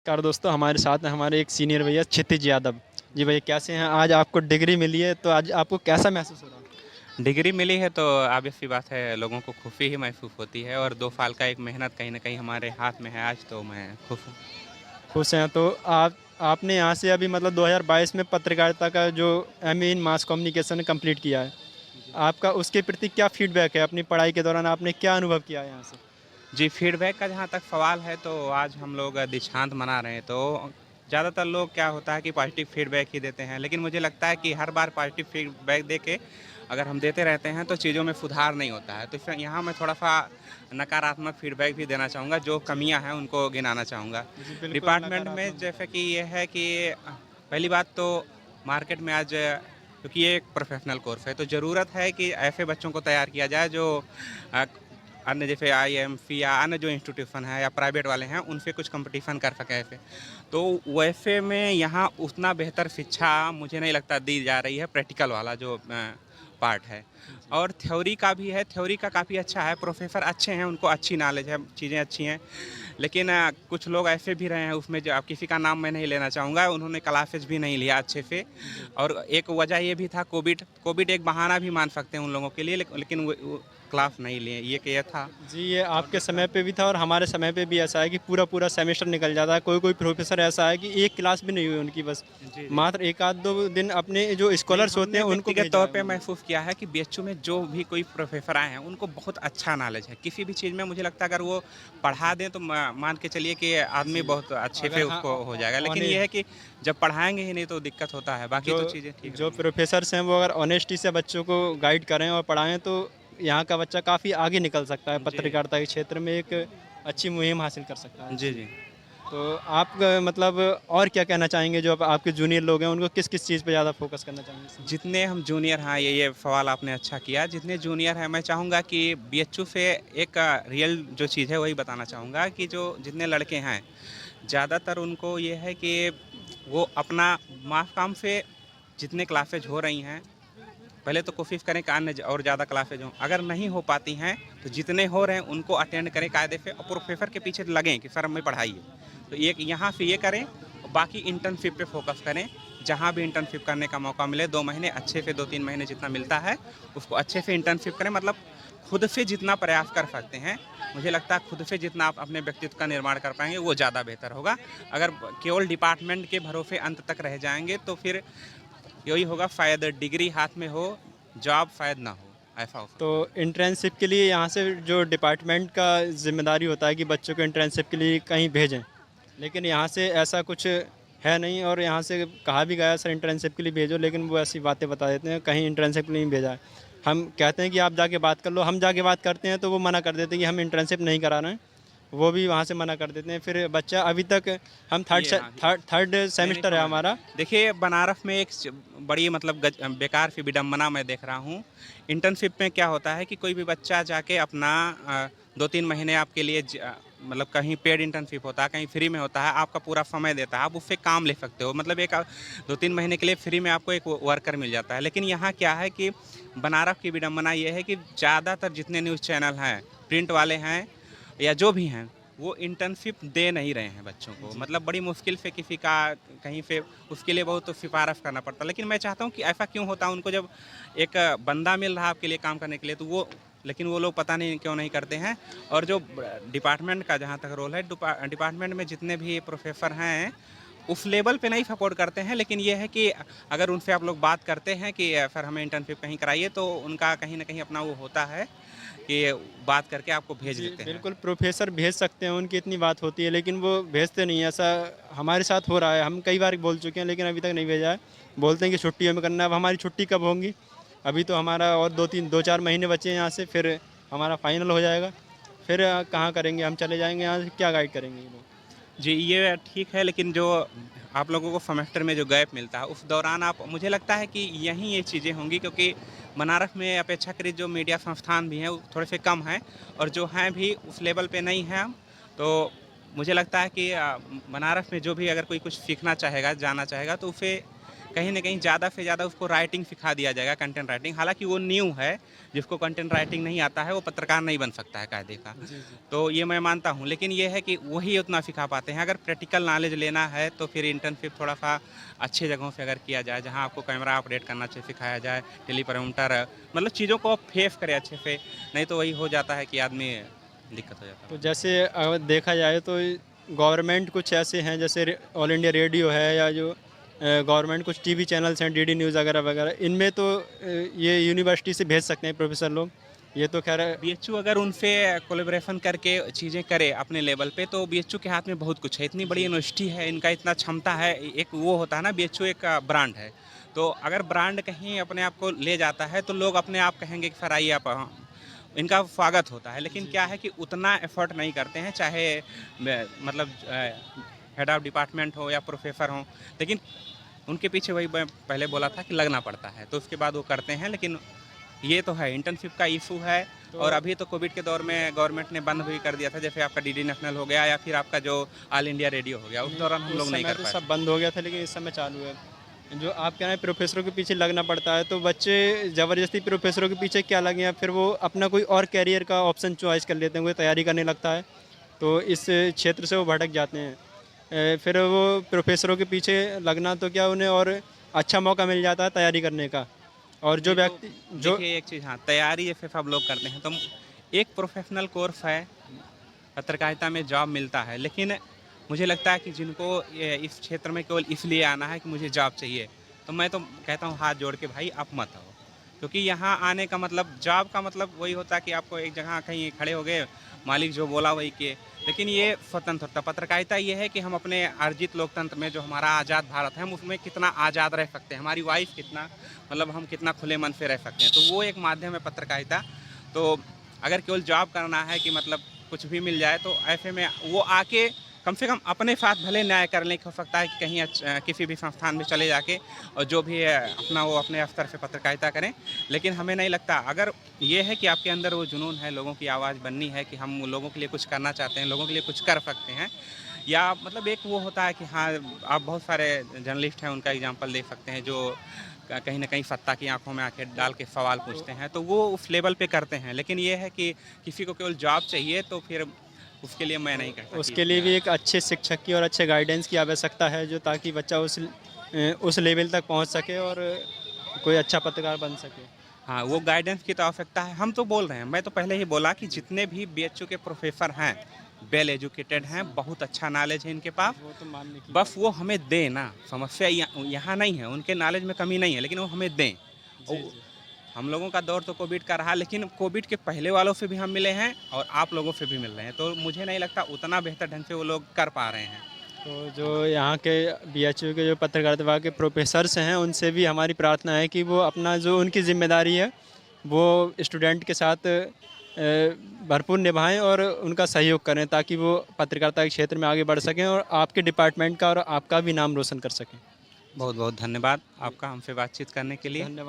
नमस्कार दोस्तों, हमारे साथ हैं हमारे एक सीनियर भैया क्षितिज यादव। जी भैया कैसे हैं? आज आपको डिग्री मिली है तो आज आपको कैसा महसूस हो रहा है? डिग्री मिली है तो ऑब्वियस सी बात है लोगों को खुशी ही महसूस होती है और 2 साल का एक मेहनत कहीं न कहीं हमारे हाथ में है आज तो मैं खुश हूँ। खुश हैं तो आपने यहाँ से अभी मतलब 2022 में पत्रकारिता का जो एमए इन मास कम्युनिकेशन कंप्लीट किया है। आपका उसके प्रति क्या फीडबैक है? अपनी पढ़ाई के दौरान आपने क्या अनुभव किया है यहाँ से? जी, फीडबैक का जहाँ तक सवाल है तो आज हम लोग दीक्षांत मना रहे हैं तो ज़्यादातर लोग क्या होता है कि पॉजिटिव फीडबैक ही देते हैं। लेकिन मुझे लगता है कि हर बार पॉजिटिव फीडबैक दे के अगर हम देते रहते हैं तो चीज़ों में सुधार नहीं होता है। तो फिर यहाँ मैं थोड़ा-सा नकारात्मक फीडबैक भी देना चाहूँगा, जो कमियाँ हैं उनको गिनाना चाहूँगा। जी बिल्कुल, डिपार्टमेंट में नकारात्मक जैसे बताइए। कि ये है कि पहली बात तो मार्केट में आज क्योंकि ये एक प्रोफ़ेशनल कोर्स है तो ज़रूरत है कि ऐसे बच्चों को तैयार किया जाए जो अ, अन्य जैसे आईएमसी या अन्य जो इंस्टीट्यूशन है या प्राइवेट वाले हैं उनसे कुछ कंपटीशन कर सकें ऐसे। तो वैसे में यहाँ उतना बेहतर शिक्षा मुझे नहीं लगता दी जा रही है प्रैक्टिकल वाला जो पार्ट है। जी। और थ्योरी का भी है, थ्योरी का काफ़ी अच्छा है, प्रोफ़ेसर अच्छे हैं, उनको अच्छी नॉलेज है, चीज़ें अच्छी हैं। लेकिन कुछ लोग ऐसे भी रहे हैं उसमें जो अब किसी का नाम मैं नहीं लेना चाहूँगा, उन्होंने क्लासेस भी नहीं लिया अच्छे से। जी। और एक वजह ये भी था कोविड, कोविड एक बहाना भी मान सकते हैं उन लोगों के लिए लेकिन वो क्लास नहीं लिए, ये था। जी, ये और आपके दूसरा समय पे भी था और हमारे समय पे भी ऐसा है कि पूरा-पूरा सेमेस्टर निकल जाता है। कोई-कोई प्रोफ़ेसर ऐसा है कि एक क्लास भी नहीं हुई उनकी बस। जी, जी। मात्र 1 आध 2 दिन अपने जो नहीं, स्कॉलर्स होते हमने हैं उनको व्यक्तिगत भेजा तौर है पे उन्होंने। महसूस किया है कि बीएचयू में जो भी कोई प्रोफ़ेसर आए हैं, उनको बहुत अच्छा नॉलेज है। किसी भी चीज़ में मुझे लगता है अगर वो पढ़ा दें तो म मान के चलिए कि आदमी जी, बहुत अच्छे से अगर हाँ उसको हो जाएगा। लेकिन ऑने ये है कि जब पढ़ाएँगे ही नहीं तो दिक्कत होता है, बाकी जो तो चीज़ें ठीक जो रहेंगी। प्रोफ़ेसर्स हैं वो अगर ऑनेस्टी से बच्चों को गाइड करें और पढ़ाएँ तो यहाँ का बच्चा काफ़ी आगे निकल सकता है, जी। पत्रकारिता के क्षेत्र में एक अच्छी मुहिम हासिल कर सकता है। जी, जी। जी। तो आप मतलब और क्या कहना चाहेंगे जो अब आपके जूनियर लोग हैं उनको किस-किस चीज़ पे ज़्यादा फ़ोकस करना चाहेंगे इस समय? जितने हम जूनियर हैं ये सवाल आपने अच्छा किया। जितने जूनियर हैं मैं चाहूँगा कि बीएचयू से एक रियल जो चीज़ है वही बताना चाहूँगा कि जो जितने लड़के हैं, ज़्यादातर उनको ये है कि वो अपना मास काम से जितने क्लासेज हो रही हैं, पहले तो कोशिश करें कि अन्य और ज़्यादा क्लासेज हों। अगर नहीं हो पाती हैं, तो जितने हो रहे हैं उनको अटेंड करें कायदे से और प्रोफ़ेसर के पीछे लगें कि सर हमें पढ़ाइए। तो एक यहाँ से ये करें और बाकी इंटर्नशिप पे फ़ोकस करें। जहाँ भी इंटर्नशिप करने का मौका मिले 2 महीने अच्छे से 2-3 महीने जितना मिलता है, उसको अच्छे से इंटर्नशिप करें मतलब खुद से जितना प्रयास कर सकते हैं, मुझे लगता है खुद से जितना आप अपने व्यक्तित्व का निर्माण कर पाएँगे, वो ज़्यादा बेहतर होगा। अगर केवल डिपार्टमेंट के भरोसे अंत तक रह जाएँगे, तो फिर यही होगा शायद डिग्री हाथ में हो, जॉब शायद ना हो, ऐसा हो तो सकता है। इंटर्नशिप के लिए यहाँ से जो डिपार्टमेंट का ज़िम्मेदारी होता है कि बच्चों को इंटर्नशिप के लिए कहीं भेजें। लेकिन यहाँ से ऐसा कुछ है नहीं और यहाँ से कहा भी गया है सर इंटर्नशिप के लिए भेजो लेकिन वो ऐसी बातें बता देते हैं कहीं इंटर्नशिप के लिए नहीं भेजा है। हम कहते हैं कि आप जाके बात कर लो, हम जाके बात करते हैं तो वो मना कर देते हैं कि हम इंटर्नशिप नहीं करा रहे हैं। वो भी वहाँ से मना कर देते हैं। फिर बच्चा अभी तक हम ये हाँ, थर्ड नहीं, नहीं सेमेस्टर है समझ गया। हमारा। देखिए बनारस में एक बड़ी मतलब बेकार सी विडंबना मैं देख रहा हूँ। इंटर्नशिप में क्या होता है कि कोई भी बच्चा जाके अपना 2-3 महीने आपके लिए मतलब कहीं पेड इंटर्नशिप होता है, कहीं फ्री में होता है, आपका पूरा समय देता है, आप उससे काम ले सकते हो। मतलब एक 2-3 महीने के लिए फ्री में आपको एक वर्कर मिल जाता है। लेकिन यहाँ क्या है कि बनारस की विडंबना ये है कि ज़्यादातर जितने न्यूज़ चैनल हैं, प्रिंट वाले हैं या जो भी हैं, वो इंटर्नशिप दे नहीं रहे हैं बच्चों को। जी। मतलब बड़ी मुश्किल से किसी का कहीं पे उसके लिए बहुत सिफ़ारिश करना पड़ता है। लेकिन मैं चाहता हूँ कि ऐसा क्यों होता है उनको जब एक बंदा मिल रहा है आपके लिए काम करने के लिए तो वो लेकिन वो लोग पता नहीं क्यों नहीं करते हैं। और जो डिपार्टमेंट का जहाँ तक रोल है डिपार्टमेंट में जितने भी प्रोफ़ेसर हैं, उस लेवल पे नहीं सपोर्ट करते हैं। लेकिन ये है कि अगर उनसे आप लोग बात करते हैं कि सर हमें इंटर्नशिप कहीं कराइए तो उनका कहीं न कहीं अपना वो होता है कि बात करके आपको भेज जी, देते हैं। बिल्कुल प्रोफ़ेसर भेज सकते हैं, उनकी इतनी बात होती है, लेकिन वो भेजते नहीं हैं, ऐसा हमारे साथ हो रहा है। हम कई बार बोल चुके हैं, लेकिन अभी तक नहीं भेजा है। बोलते हैं कि छुट्टियों में करना है, अब हमारी छुट्टी कब होंगी? अभी तो हमारा और 2-4 महीने बचे हैं यहाँ से, फिर हमारा फाइनल हो जाएगा। फिर कहाँ करेंगे? हम चले जाएँगे यहाँ से, क्या गाइड करेंगे ये लोग? जी, ये ठीक है लेकिन जो आप लोगों को सेमेस्टर में जो गैप मिलता है, उस दौरान आप मुझे लगता है कि यहीं ये चीज़ें होंगी क्योंकि बनारस में अपेक्षाकृत जो मीडिया संस्थान भी हैं, वो थोड़े से कम हैं और जो हैं भी उस लेवल पे नहीं हैं हम। तो मुझे लगता है कि बनारस में जो भी अगर कोई कुछ सीखना चाहेगा, जानना चाहेगा तो उसे कहीं ना कहीं ज़्यादा से ज़्यादा उसको राइटिंग सिखा दिया जाएगा, कंटेंट राइटिंग। हालांकि वो न्यू है, जिसको कंटेंट राइटिंग नहीं आता है वो पत्रकार नहीं बन सकता है कायदे का। जी जी। तो ये मैं मानता हूँ, लेकिन ये है कि वही उतना सिखा पाते हैं। अगर प्रैक्टिकल नॉलेज लेना है तो फिर इंटर्नशिप थोड़ा सा अच्छे जगहों से अगर किया जाए, जहाँ आपको कैमरा ऑपरेट करना अच्छे से सिखाया जाए, टेलीप्रॉम्प्टर, मतलब चीज़ों को फेस करे अच्छे से। नहीं तो वही हो जाता है कि आदमी दिक्कत हो जाता तो है। जैसे अगर देखा जाए तो गवर्नमेंट कुछ ऐसे हैं, जैसे ऑल इंडिया रेडियो है, या जो गवर्नमेंट कुछ टीवी चैनल्स हैं, डीडी न्यूज़ वगैरह वगैरह, इनमें तो ये यूनिवर्सिटी से भेज सकते हैं प्रोफेसर लोग। ये तो खैर बीएचयू अगर उनसे कोलेब्रेशन करके चीज़ें करे अपने लेवल पे, तो बीएचयू के हाथ में बहुत कुछ है। इतनी बड़ी यूनिवर्सिटी है, इनका इतना क्षमता है। एक वो होता है ना, बीएचयू एक ब्रांड है। तो अगर ब्रांड कहीं अपने आप को ले जाता है तो लोग अपने आप कहेंगे कि सर आइए आप, इनका स्वागत होता है। लेकिन क्या है कि उतना एफर्ट नहीं करते हैं, चाहे मतलब हेड ऑफ डिपार्टमेंट हो या प्रोफेसर हो। लेकिन उनके पीछे वही मैं पहले बोला था कि लगना पड़ता है, तो उसके बाद वो करते हैं। लेकिन ये तो है, इंटर्नशिप का इशू है। और अभी तो कोविड के दौर में गवर्नमेंट ने बंद भी कर दिया था, जैसे आपका डीडी नेशनल हो गया या फिर आपका जो ऑल इंडिया रेडियो हो गया, उस दौरान हम उस लोग नहीं समय कर तो पाए। सब बंद हो गया था, लेकिन इस समय चालू है। जो आप कह रहे हैं प्रोफेसरों के पीछे लगना पड़ता है, तो बच्चे ज़बरदस्ती प्रोफेसरों के पीछे क्या लगे, या फिर वो अपना कोई और कैरियर का ऑप्शन चॉइस कर लेते हैं, कोई तैयारी करने लगता है, तो इस क्षेत्र से वो भटक जाते हैं। फिर वो प्रोफेसरों के पीछे लगना तो क्या, उन्हें और अच्छा मौका मिल जाता है तैयारी करने का। और जो नहीं तो व्यक्ति जो देखिए एक चीज़, हाँ, तैयारी जैसे सब लोग करते हैं, तो एक प्रोफेशनल कोर्स है, पत्रकारिता में जॉब मिलता है। लेकिन मुझे लगता है कि जिनको इस क्षेत्र में केवल इसलिए आना है कि मुझे जॉब चाहिए, तो मैं तो कहता हूँ हाथ जोड़ के भाई आप मत आओ। क्योंकि यहाँ आने का मतलब, जॉब का मतलब वही होता है कि आपको एक जगह कहीं खड़े हो गए, मालिक जो बोला वही किए। लेकिन ये स्वतंत्रता, पत्रकारिता ये है कि हम अपने अर्जित लोकतंत्र में, जो हमारा आज़ाद भारत है, हम उसमें कितना आज़ाद रह सकते हैं, हमारी वाइफ कितना, मतलब हम कितना खुले मन से रह सकते हैं। तो वो एक माध्यम है पत्रकारिता। तो अगर केवल जॉब करना है कि मतलब कुछ भी मिल जाए, तो ऐसे में वो आके कम से कम अपने साथ भले न्याय करने की हो सकता है कि कहीं किसी भी संस्थान में चले जाके और जो भी है अपना वो अपने स्तर से पत्रकारिता करें। लेकिन हमें नहीं लगता, अगर ये है कि आपके अंदर वो जुनून है, लोगों की आवाज़ बननी है कि हम लोगों के लिए कुछ करना चाहते हैं, लोगों के लिए कुछ कर सकते हैं, या मतलब एक वो होता है कि हाँ, आप बहुत सारे जर्नलिस्ट हैं, उनका एग्जाम्पल देख सकते हैं, जो कहीं ना कहीं सत्ता की आंखों में आके डाल के सवाल पूछते हैं, तो वो उस लेवल पे करते हैं। लेकिन ये है कि किसी को केवल जॉब चाहिए, तो फिर उसके लिए मैं नहीं कहता कि उसके लिए भी एक अच्छे शिक्षक की और अच्छे गाइडेंस की आवश्यकता है, जो ताकि बच्चा उस लेवल तक पहुंच सके और कोई अच्छा पत्रकार बन सके। हाँ, वो गाइडेंस की तो आवश्यकता है। हम तो बोल रहे हैं, मैं तो पहले ही बोला कि जितने भी बीएचयू के प्रोफेसर हैं, वेल एजुकेटेड हैं, बहुत अच्छा नॉलेज है इनके पास। वो तो मानने की बस वो हमें दें ना, समस्या यहाँ नहीं है, उनके नॉलेज में कमी नहीं है, लेकिन वो हमें दें। जी और जी। हम लोगों का दौर तो कोविड का रहा, लेकिन कोविड के पहले वालों से भी हम मिले हैं और आप लोगों से भी मिल रहे हैं, तो मुझे नहीं लगता उतना बेहतर ढंग से वो लोग कर पा रहे हैं। तो जो यहाँ के बीएचयू के जो पत्रकारिता विभाग के प्रोफेसर्स हैं, उनसे भी हमारी प्रार्थना है कि वो अपना जो उनकी जिम्मेदारी है, वो स्टूडेंट के साथ भरपूर निभाएं और उनका सहयोग करें, ताकि वो पत्रकारिता के क्षेत्र में आगे बढ़ सकें और आपके डिपार्टमेंट का और आपका भी नाम रोशन कर सकें। बहुत बहुत धन्यवाद आपका हमसे बातचीत करने के लिए। धन्यवाद।